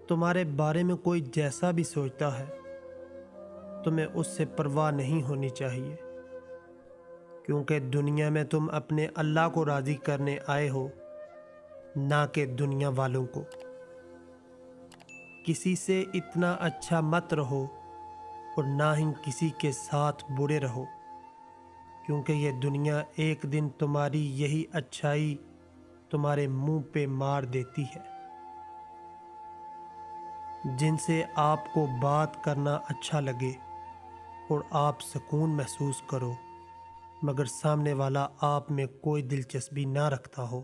تمہارے بارے میں کوئی جیسا بھی سوچتا ہے تمہیں اس سے پرواہ نہیں ہونی چاہیے، کیونکہ دنیا میں تم اپنے اللہ کو راضی کرنے آئے ہو، نہ کہ دنیا والوں کو۔ کسی سے اتنا اچھا مت رہو اور نہ ہی کسی کے ساتھ برے رہو، کیونکہ یہ دنیا ایک دن تمہاری یہی اچھائی تمہارے منہ پہ مار دیتی ہے۔ جن سے آپ کو بات کرنا اچھا لگے اور آپ سکون محسوس کرو، مگر سامنے والا آپ میں کوئی دلچسپی نہ رکھتا ہو،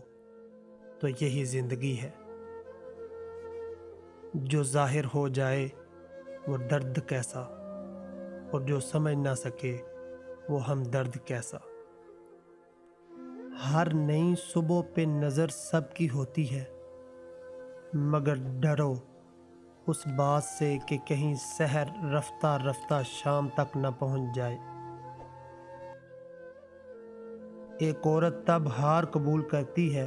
تو یہی زندگی ہے۔ جو ظاہر ہو جائے وہ درد کیسا، اور جو سمجھ نہ سکے وہ ہمدرد کیسا۔ ہر نئی صبح پہ نظر سب کی ہوتی ہے، مگر ڈرو اس بات سے کہ کہیں سحر رفتہ رفتہ شام تک نہ پہنچ جائے۔ ایک عورت تب ہار قبول کرتی ہے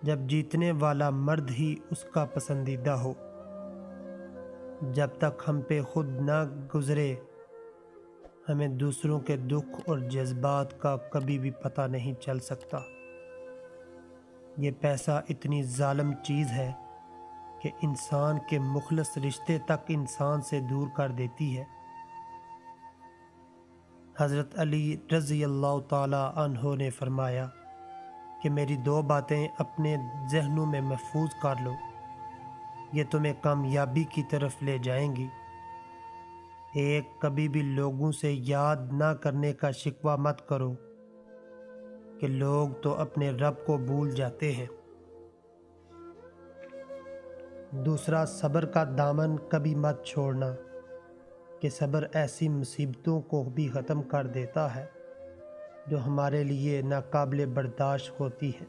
جب جیتنے والا مرد ہی اس کا پسندیدہ ہو۔ جب تک ہم پہ خود نہ گزرے ہمیں دوسروں کے دکھ اور جذبات کا کبھی بھی پتہ نہیں چل سکتا۔ یہ پیسہ اتنی ظالم چیز ہے کہ انسان کے مخلص رشتے تک انسان سے دور کر دیتی ہے۔ حضرت علی رضی اللہ تعالی عنہ نے فرمایا کہ میری دو باتیں اپنے ذہنوں میں محفوظ کر لو، یہ تمہیں کامیابی کی طرف لے جائیں گی۔ ایک، کبھی بھی لوگوں سے یاد نہ کرنے کا شکوہ مت کرو کہ لوگ تو اپنے رب کو بھول جاتے ہیں۔ دوسرا، صبر کا دامن کبھی مت چھوڑنا کہ صبر ایسی مصیبتوں کو بھی ختم کر دیتا ہے جو ہمارے لیے ناقابل برداشت ہوتی ہے۔